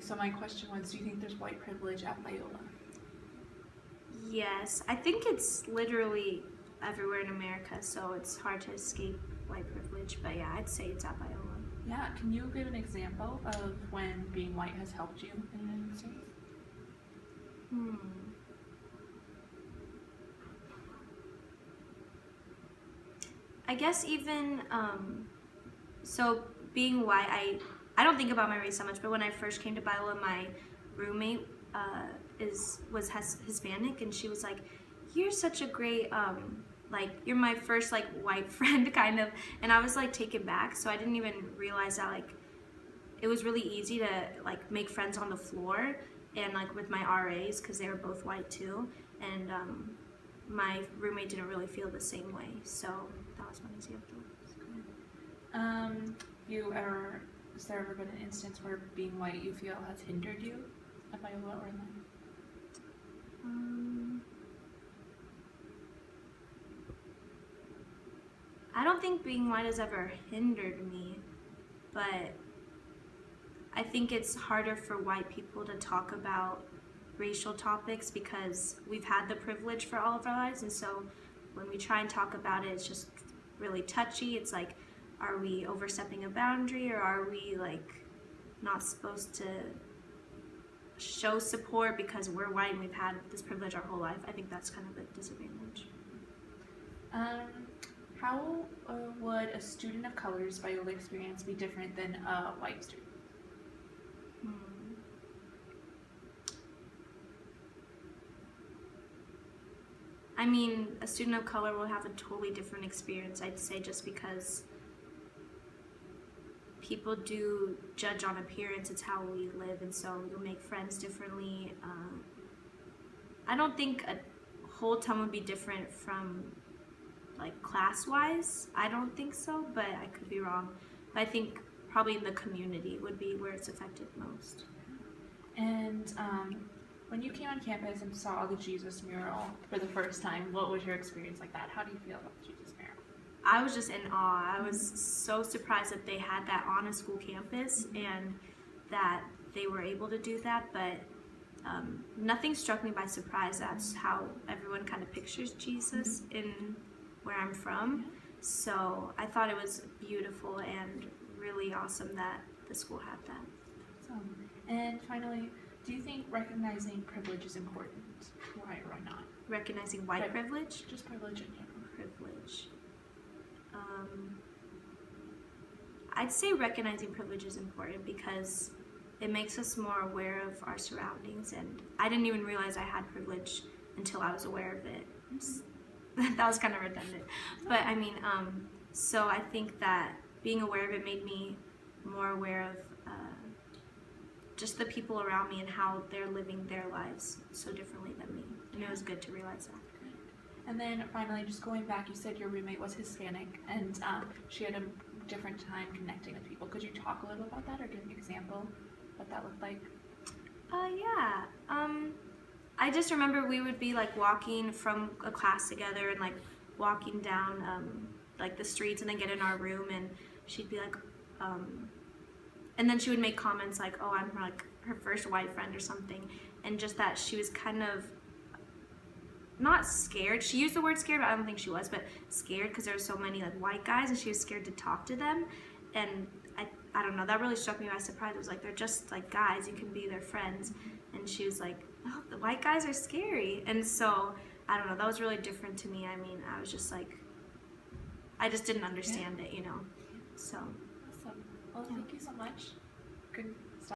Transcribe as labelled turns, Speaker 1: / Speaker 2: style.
Speaker 1: So my question was, do you think there's white privilege at Biola?
Speaker 2: Yes, I think it's literally everywhere in America, so it's hard to escape white privilege. But yeah, I'd say it's at Biola.
Speaker 1: Yeah, can you give an example of when being white has helped you in the United States?
Speaker 2: I guess even so being white, I don't think about my race so much, but when I first came to Biola, my roommate was Hispanic, and she was like, "You're such a great like you're my first like white friend," kind of, and I was like taken back, so I didn't even realize that like it was really easy to like make friends on the floor and like with my RAs because they were both white too, and my roommate didn't really feel the same way, so that was one example.
Speaker 1: Has there ever been an instance where being white you feel has hindered you at Biola or not?
Speaker 2: I don't think being white has ever hindered me, but I think it's harder for white people to talk about racial topics because we've had the privilege for all of our lives, and so when we try and talk about it, it's just really touchy. It's like, are we overstepping a boundary, or are we like not supposed to show support because we're white and we've had this privilege our whole life? I think that's kind of a disadvantage.
Speaker 1: How would a student of color's Biola experience be different than a white student?
Speaker 2: I mean, a student of color will have a totally different experience, I'd say, just because people do judge on appearance. It's how we live, and so you'll make friends differently. I don't think a whole ton would be different from like class-wise. I don't think so, but I could be wrong. But I think probably in the community would be where it's affected most.
Speaker 1: And when you came on campus and saw the Jesus mural for the first time, what was your experience like that? How do you feel about the Jesus mural?
Speaker 2: I was just in awe. I was so surprised that they had that on a school campus and that they were able to do that, but nothing struck me by surprise. That's how everyone kind of pictures Jesus in where I'm from. So I thought it was beautiful and really awesome that the school had that.
Speaker 1: Awesome. And finally, do you think recognizing privilege is important? Why or why not?
Speaker 2: Recognizing white privilege?
Speaker 1: Just privilege in general.
Speaker 2: Privilege. I'd say recognizing privilege is important because it makes us more aware of our surroundings, and I didn't even realize I had privilege until I was aware of it. That was kind of redundant. But I mean, so I think that being aware of it made me more aware of just the people around me and how they're living their lives so differently than me. And it was good to realize that.
Speaker 1: And then finally, just going back, you said your roommate was Hispanic and she had a different time connecting with people. Could you talk a little about that or give an example of what that looked like?
Speaker 2: Yeah. I just remember we would be like walking from a class together and like walking down like the streets and then get in our room, and she'd be like, and then she would make comments like, oh, I'm like her first white friend or something, and just that she was kind of not scared. She used the word scared, but I don't think she was, but scared because there were so many like white guys and she was scared to talk to them. And I don't know, that really struck me by surprise. It was like, they're just like guys, you can be their friends. And she was like, oh, the white guys are scary. And so, I don't know, that was really different to me. I mean, I was just like, I just didn't understand it, you know, so.
Speaker 1: Awesome. Well, thank you so much. Good.